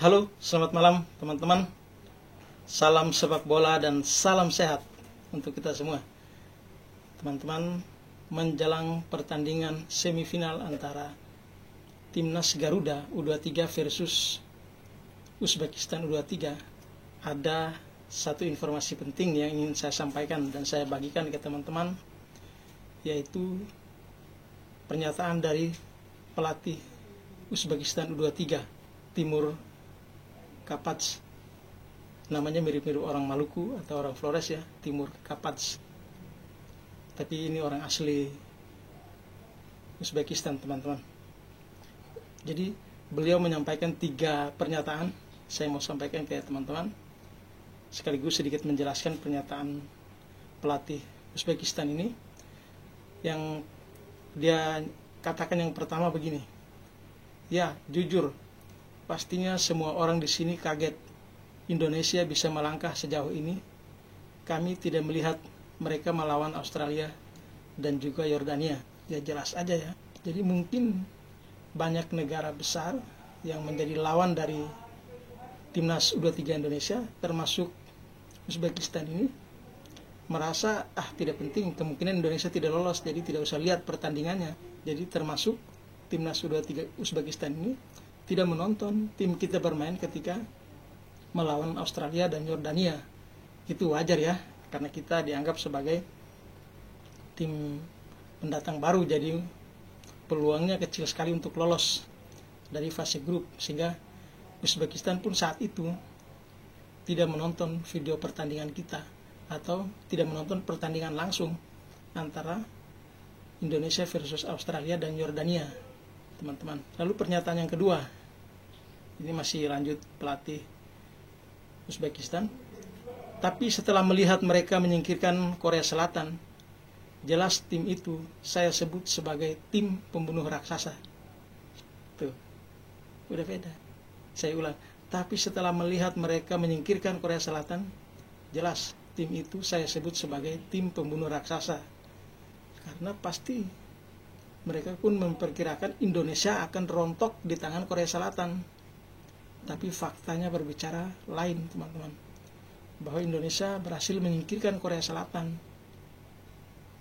Halo, selamat malam teman-teman. Salam sepak bola dan salam sehat untuk kita semua. Teman-teman, menjelang pertandingan semifinal antara Timnas Garuda U23 versus Uzbekistan U23, ada satu informasi penting yang ingin saya sampaikan dan saya bagikan ke teman-teman, yaitu pernyataan dari pelatih Uzbekistan U23 Timur Kapadze. Namanya mirip-mirip orang Maluku atau orang Flores ya, Timur Kapadze. Tapi ini orang asli Uzbekistan, teman-teman. Jadi beliau menyampaikan 3 pernyataan. Saya mau sampaikan ke teman-teman, sekaligus sedikit menjelaskan pernyataan pelatih Uzbekistan ini. Yang dia katakan yang pertama begini, ya jujur, pastinya semua orang di sini kaget Indonesia bisa melangkah sejauh ini. Kami tidak melihat mereka melawan Australia dan juga Yordania. Ya jelas aja ya. Jadi mungkin banyak negara besar yang menjadi lawan dari Timnas U23 Indonesia, termasuk Uzbekistan ini, merasa tidak penting, kemungkinan Indonesia tidak lolos, jadi tidak usah lihat pertandingannya. Jadi termasuk Timnas U23 Uzbekistan ini tidak menonton tim kita bermain ketika melawan Australia dan Yordania. Itu wajar ya, karena kita dianggap sebagai tim pendatang baru, jadi peluangnya kecil sekali untuk lolos dari fase grup, sehingga Uzbekistan pun saat itu tidak menonton video pertandingan kita atau tidak menonton pertandingan langsung antara Indonesia versus Australia dan Yordania, teman-teman. Lalu pernyataan yang kedua, ini masih lanjut pelatih Uzbekistan. Tapi setelah melihat mereka menyingkirkan Korea Selatan, jelas tim itu saya sebut sebagai tim pembunuh raksasa. Tuh, udah beda. Saya ulang. Tapi setelah melihat mereka menyingkirkan Korea Selatan, jelas tim itu saya sebut sebagai tim pembunuh raksasa. Karena pasti mereka pun memperkirakan Indonesia akan rontok di tangan Korea Selatan. Tapi faktanya berbicara lain, teman-teman, bahwa Indonesia berhasil menyingkirkan Korea Selatan.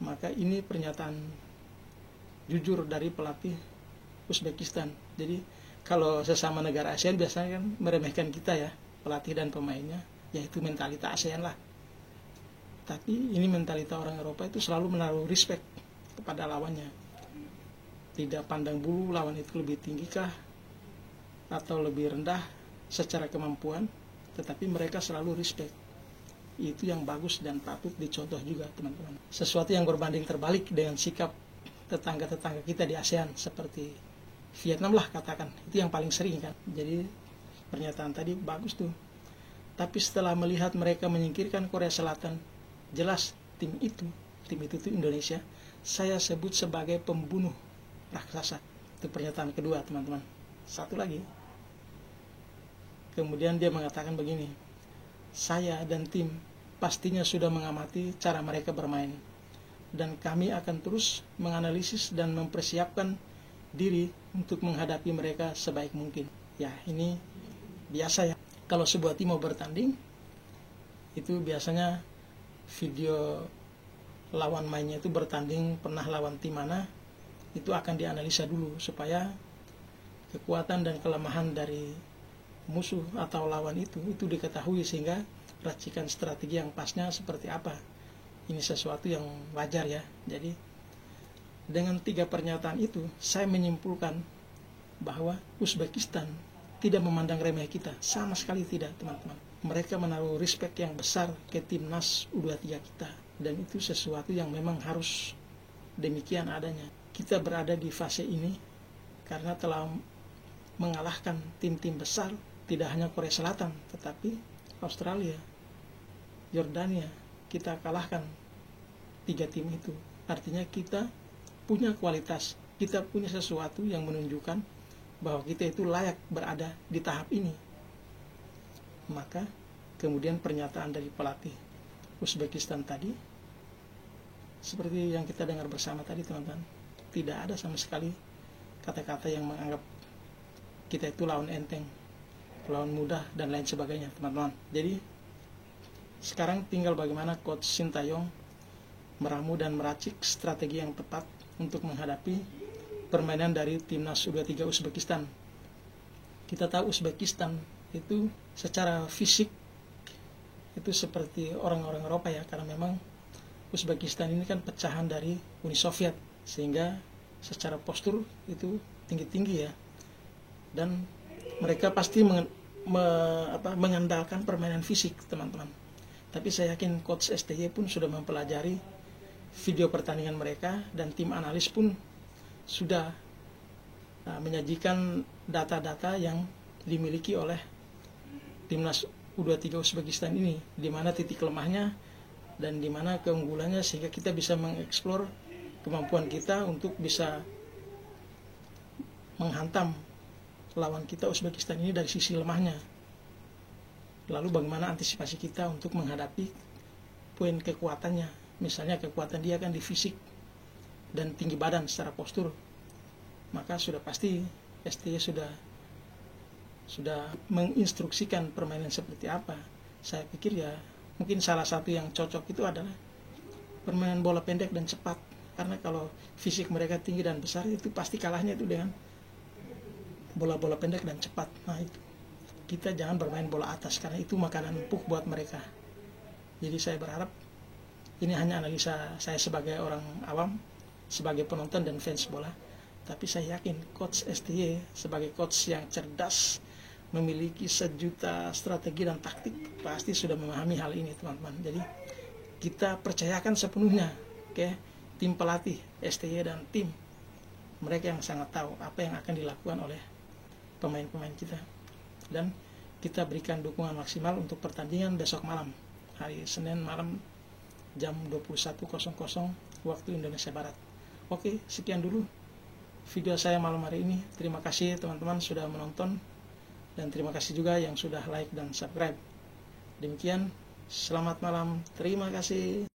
Maka ini pernyataan jujur dari pelatih Uzbekistan. Jadi kalau sesama negara ASEAN biasanya kan meremehkan kita ya, pelatih dan pemainnya, yaitu mentalitas ASEAN lah. Tapi ini mentalitas orang Eropa itu selalu menaruh respect kepada lawannya. Tidak pandang bulu lawan itu lebih tinggi kah atau lebih rendah secara kemampuan, tetapi mereka selalu respect. Itu yang bagus dan patut dicontoh juga, teman-teman. Sesuatu yang berbanding terbalik dengan sikap tetangga-tetangga kita di ASEAN seperti Vietnam lah katakan, itu yang paling sering kan. Jadi pernyataan tadi bagus tuh. Tapi setelah melihat mereka menyingkirkan Korea Selatan, jelas tim itu tuh Indonesia saya sebut sebagai pembunuh raksasa. Itu pernyataan kedua, teman-teman. Satu lagi, kemudian dia mengatakan begini, saya dan tim pastinya sudah mengamati cara mereka bermain, dan kami akan terus menganalisis dan mempersiapkan diri untuk menghadapi mereka sebaik mungkin. Ya, ini biasa ya, kalau sebuah tim mau bertanding, itu biasanya video lawan mainnya itu bertanding pernah lawan tim mana, itu akan dianalisa dulu supaya kekuatan dan kelemahan dari musuh atau lawan itu diketahui, sehingga racikan strategi yang pasnya seperti apa. Ini sesuatu yang wajar ya. Jadi dengan 3 pernyataan itu saya menyimpulkan bahwa Uzbekistan tidak memandang remeh kita, sama sekali tidak, teman-teman. Mereka menaruh respect yang besar ke timnas U23 kita, dan itu sesuatu yang memang harus demikian adanya. Kita berada di fase ini karena telah mengalahkan tim-tim besar, tidak hanya Korea Selatan, tetapi Australia, Yordania, kita kalahkan 3 tim itu. Artinya kita punya kualitas, kita punya sesuatu yang menunjukkan bahwa kita itu layak berada di tahap ini. Maka kemudian pernyataan dari pelatih Uzbekistan tadi, seperti yang kita dengar bersama tadi, teman-teman, tidak ada sama sekali kata-kata yang menganggap kita itu lawan enteng. lawan mudah dan lain sebagainya, teman-teman. Jadi sekarang tinggal bagaimana Coach Sintayong meramu dan meracik strategi yang tepat untuk menghadapi permainan dari timnas U23 Uzbekistan. Kita tahu Uzbekistan itu secara fisik itu seperti orang-orang Eropa ya, karena memang Uzbekistan ini kan pecahan dari Uni Soviet, sehingga secara postur itu tinggi-tinggi ya, dan mereka pasti mengandalkan permainan fisik, teman-teman. Tapi saya yakin Coach STY pun sudah mempelajari video pertandingan mereka, dan tim analis pun sudah menyajikan data-data yang dimiliki oleh timnas U23 Uzbekistan ini, di mana titik lemahnya dan di mana keunggulannya, sehingga kita bisa mengeksplor kemampuan kita untuk bisa menghantam lawan kita Uzbekistan ini dari sisi lemahnya. Lalu bagaimana antisipasi kita untuk menghadapi poin kekuatannya. Misalnya kekuatan dia kan di fisik dan tinggi badan secara postur, maka sudah pasti STY sudah menginstruksikan permainan seperti apa. Saya pikir ya mungkin salah satu yang cocok itu adalah permainan bola pendek dan cepat, karena kalau fisik mereka tinggi dan besar itu pasti kalahnya itu dengan bola-bola pendek dan cepat. Nah itu, kita jangan bermain bola atas, karena itu makanan empuk buat mereka. Jadi saya berharap, ini hanya analisa saya sebagai orang awam, sebagai penonton dan fans bola, tapi saya yakin Coach STY sebagai coach yang cerdas, memiliki sejuta strategi dan taktik, pasti sudah memahami hal ini, teman-teman. Jadi kita percayakan sepenuhnya ke tim pelatih STY dan tim mereka yang sangat tahu apa yang akan dilakukan oleh pemain-pemain kita, dan kita berikan dukungan maksimal untuk pertandingan besok malam, hari Senin malam jam 21.00 waktu Indonesia Barat. Oke, sekian dulu video saya malam hari ini. Terima kasih teman-teman sudah menonton, dan terima kasih juga yang sudah like dan subscribe. Demikian, selamat malam, terima kasih.